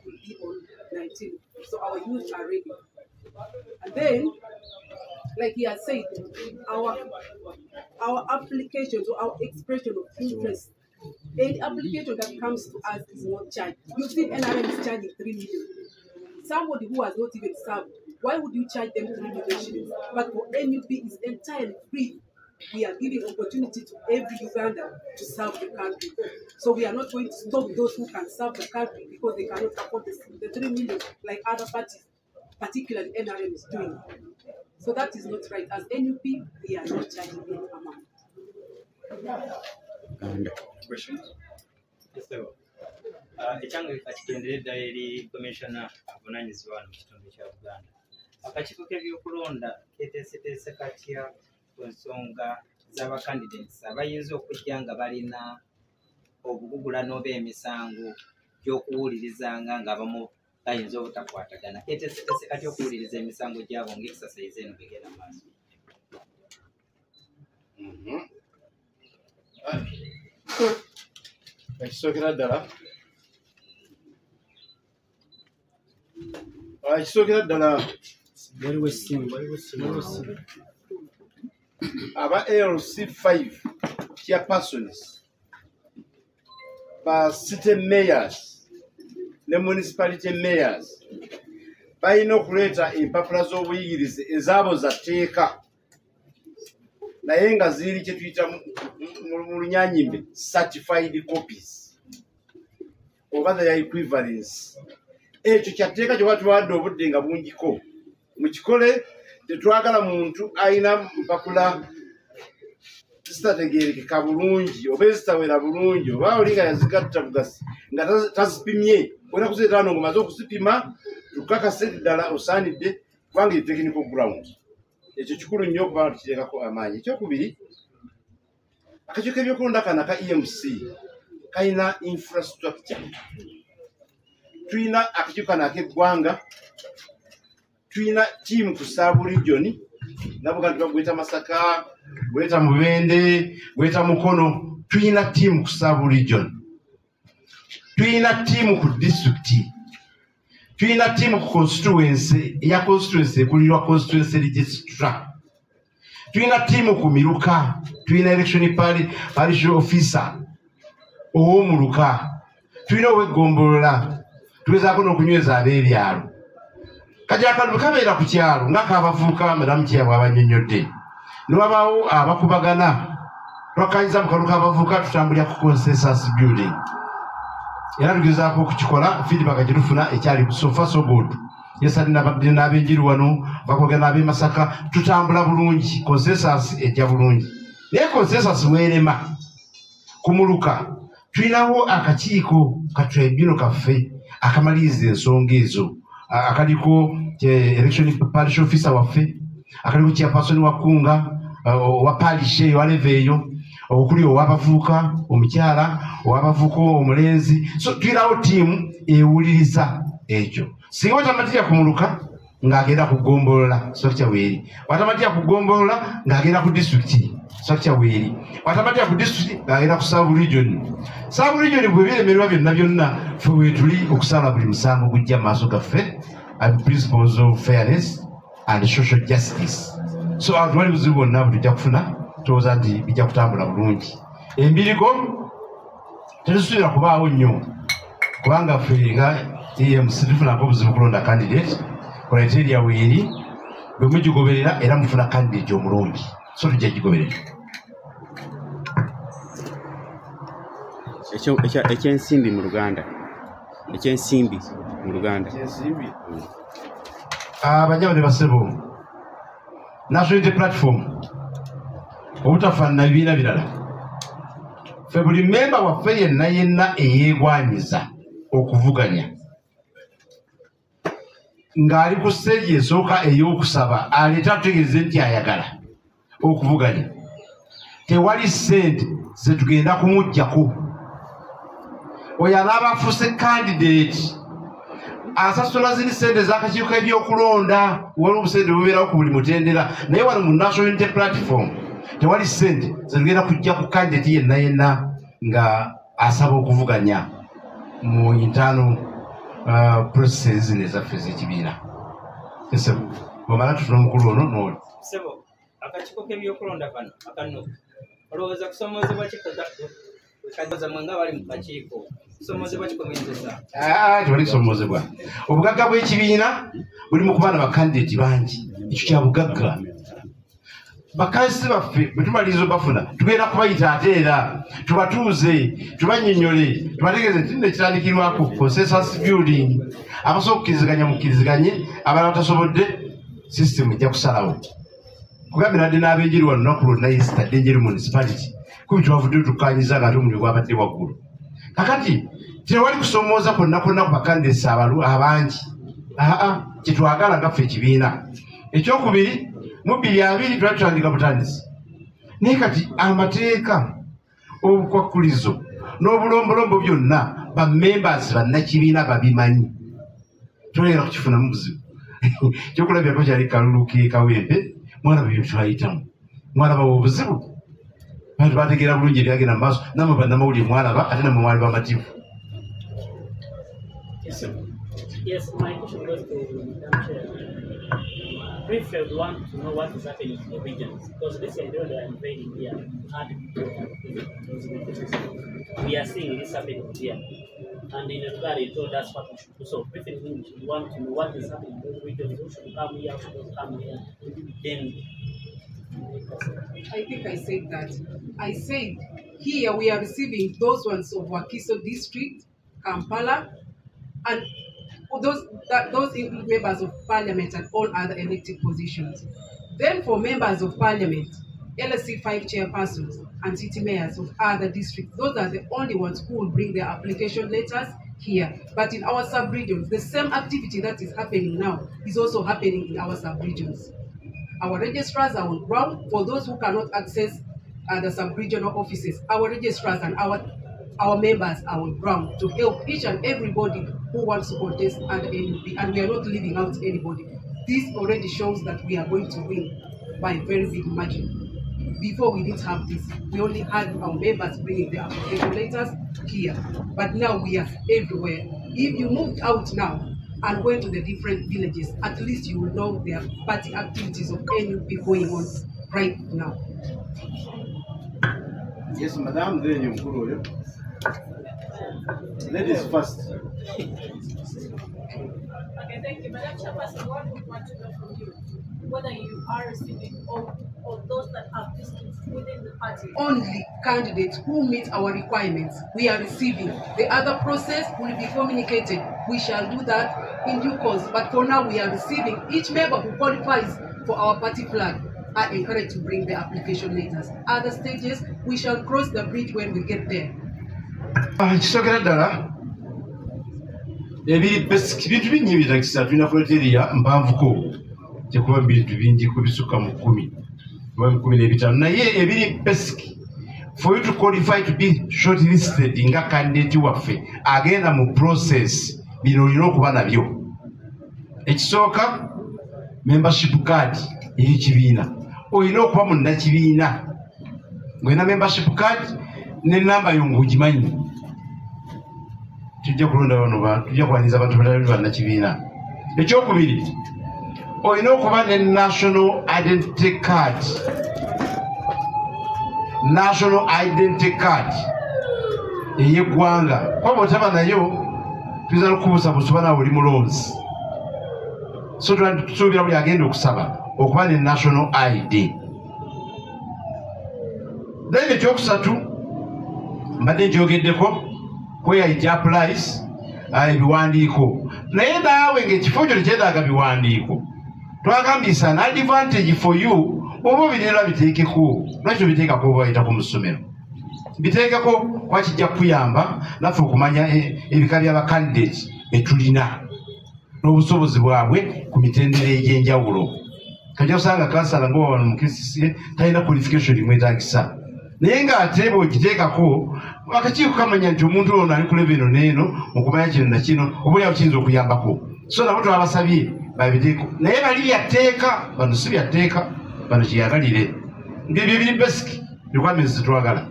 will be on 19th. So our youth are ready. And then, like he has said, our applications or our expression of interest, any application that comes to us is not charged. You see, NRM is charging 3 million. Somebody who has not even served, why would you charge them 3 million shillings? But for NUP, it's entirely free. We are giving opportunity to every Ugandan to serve the country. So we are not going to stop those who can serve the country because they cannot afford the 3 million like other parties, particularly NRM is doing. So that is not right. As NUP, we are not charging any amount. And questions? Yes, sir. Ekyange kakigendere ddala eri commissioner avunanyizibwa mu kitundu kya Buganda. Akakiiko k'ebyokulonda keeteeseteese katya ku nsonga z'abacandidates abayinza okujja nga balina obugugulano oba emisango gy'okuwulirizanga ng'abamu bayinza obutakwatagana. Keeteeseteese katya okuwuliriza emisango gyabo ng'exercise eno begenda maaso? Ekisookera ddala aba LC5 chairpersons ba city mayors ne municipality mayors balina okuleeta empapula z'obuyigirize ezaabo zatteeka naye nga ziri kye tuyita mu Lunyanyimbe certified copies oba their equivalence. Ekyo kyatteeka kye batuwadde obudde nga bungiko mukikole. Tetwagala muntu alina mpapula zitategeerekeka bulungi oba ezitawera bulungi oba oli nga yazigatta bugasi nga tazipimye. Olina kuzireetaano ng'omaze okuzipima tukakase ddala osaanidde kubanga ye technical ground. Ekyo kikulu nnyo okuba tukiteekako amaanyi. Ekyokubiri, akakiiko k'ebyokulonda kano aka EMC kalina infrastructure. Tulina akakiiko kano ak'eggwanga, tulina tiimu ku sub-region, Nabuganda bagweta Masaka, gweta Mubende, gweta Mukono. Tulina tiimu ku sub-region, tulina tiimu ku district, tulina tiimu ku constituency ya constituency ekulirwa constituency registrar, tulina tiimu ku Miruka, tulina election parish officer ow'Omuluka, tulina ow'Eggombolola, tugezaako n'okunyweza ab'ebyalo. Kati akalulu kabeera ku kyalo nga k'abavubuka madamu kyabwe abannyonnyodde. Ne wabaawo abakubagana twakkanyiza mu kalulu k'abavubuka tutambulira ku consensus building. Era tugezaako okukikola feedback gye tufuna ekyali so far so good. Yesali n'ab'enjiru wano bakwogera n'ab'e Masaka tutambula bulungi, consensus ejja bulungi. Naye consensus weerema ku Muluka tulinawo akakiiko ka tribunal kaffe akamaliriza ensonga ezo. Akaliko election parish officer waffe, akaliko chairperson wa Kunga wa parish eyo aleve eyo, okuli owabavubuka omukyala, owabavubuka omulenzi. So tulinawo tiimu ewuliriza ekyo. Singa watamatira ku Muluka ng'agenda ku Ggombolola structure weeri, watamatira ku Ggombolola ng'agenda ku district structure weeri, watamatira ku district ng'agenda ku sub-region. Sub-region bwe biremererwa byonna ffe weetuli okusala buli musango gujja maaso gaffe and principles of fairness and social justice. So abantu bali buzibu bonna butujja kufuna tulowooza nti bijja kutambula bulungi. Embirigo tetusuubira kubaawo nnyo kubanga ffe nga EMC tufunako obuzibu kulonda candidate criteria weeri bwe mugigoberera era mufuna candidate omulungi, so tujja gigoberera. Ekyensimbi mu Luganda. Ekyensimbi mu Luganda. Banyama ne basebo. National Unity Platform. Obutafaanana bibiina birala. Ffe buli memba waffe yenna eyeegwanyiza okuvuganya ng'ali ku stage esooka ey'okusaba aleeta atutegeeze nti ayagala okuvuganya. Tewali ssente ze tugenda kumuggyako. Oyo anaaba afuuse candidate asasula ziri ssente z'akakiiko k'ebyokulonda, waliwo obusente bubeerawo ku buli mutendera. Naye wano mu National Unity Platform tewali ssente ze tugenda kujja ku candidate yenna nga asaba okuvuganya mu internal processes nezaffe z'ekibiina ese bwamala tutuna omukulu ono n'oli sebo akakiiko k'ebyokulonda kano akano olowooza kusomoozebwa kikaza mwe nga bali mu kakiiko kusomoozebwa kikomenzesa tebali kusomoozebwa obugagga bw'ekibiina buli mu kubaana bakandidati bangi ekyo kya bugagga bakazi baffe bwe tumaliriza obafuna tugenda kubayita ate era tubatuuze tubannyonnyole tubategeeze nti nno ekitandikirwako consensus building abasobola okukkiriziganya mukkiriziganye abalala batasobodde system ejja kusalawo kugambira adde n'abenjeri wano lunaku lwonna yesitadde enjeri municipality kubi twavudde tukkanyiza nga ate omuliro gwabadde waggulu kakati tewali kusoomooza kwonna kwonna ku bakandidesi abangi kyetwagala ngaffe ekibiina ekyokubiri mu 2020 twali tutandika butandisi naye kati amateeka obukwakkulizo n'obulombolombo byonna bamembers bannakibiina babimanyi toleera kukifunamu buzibu kyokulabyako kyali kalulu kekawempe mwalaba byo twayitamu mwalaba obuzibu bantu bategeera bulungi ebyagenda mu maaso namwe bannamawulire mwalaba ate namwe mwali bamativu. Yes, my question goes to Madam Chair. Briefly, we want to know what is happening in the regions because this idea that I'm invading here, we are seeing this happening here. And in regard, you told us what we should do. So, briefly, we want to know what is happening in those regions. Who should come here? Who should come here? Then, I think I said that. I said here we are receiving those ones of Wakiso district, Kampala, and those include members of parliament and all other elected positions. Then for members of parliament, LSC 5 chairpersons and city mayors of other districts, those are the only ones who will bring their application letters here. But in our sub-regions, the same activity that is happening now is also happening in our sub-regions. Our registrars are on ground. For those who cannot access the sub-regional offices, our registrars and our members are on ground to help each and everybody who wants to contest under NUP, and we are not leaving out anybody. This already shows that we are going to win by a very big margin. Before we didn't have this, we only had our members bringing their application letters here, but now we are everywhere. If you moved out now and went to the different villages, at least you will know there are party activities of NUP going on right now. Yes, Madam, then you ladies first. Okay, thank you. Madam Chairperson, what we want to know from you, whether you are receiving all those that have districts within the party. Only candidates who meet our requirements, we are receiving. The other process will be communicated. We shall do that in due course. But for now, we are receiving. Each member who qualifies for our party flag are encouraged to bring their application letters. Other stages, we shall cross the bridge when we get there. Kisogera ddala ebiri basic bintu bingi ebitagisa tulina criteria mpanvuko tekuba bintu bingi kubisuka mu 10 oba 15 naye ebiri basic for you to qualify to be shortlisted nga candidate waffe agenda mu process bino olina okuba nabyo. Ekisooka membership card ey'ekibiina olina okuba munnakibiina ng'olina membership card ne namba yo ng'ogimanyi. Tujja kulonda bano tujja kuwanyiza abantu batali bannakibiina. Ekyokubiri olina okuba ne national identity card. National identity card ey'eggwanga kuba bw'otaba nayo tuyinza n'okubuusabuusa nawe oli mulonzi. So tusuubira buli agenda okusaba okuba ne national ID. Then ekyokusatu mbadde ngyogeddeko kweyayita applies ebiwandiiko naye naawe ng'ekifo kyo tekyetaaga biwandiiko twagambisa an advantage for you oba obirera biteekeko lwaki obiteekako oba bayitako mu ssomero biteekeko kuba kijja kukuyamba naffe okumanya ebika by'abakandidate betulina n'obusobozi bwabwe ku mitendera egy'enjawulo. Kajja kusanga kansala ng'oba wano mu KCCA talina qualification imwetaagisa naye ng'ate bw'ogiteekako akakiiko kamanya nti omuntu ono ali ku level n'eno mu kumanya kino na kino oba kiyinza okuyambako. So nabo twabasabye babiteeko naye bali byatteeka bano si byatteeka bano kyeyagalire. Byebyo biri basic requirements zetwagala.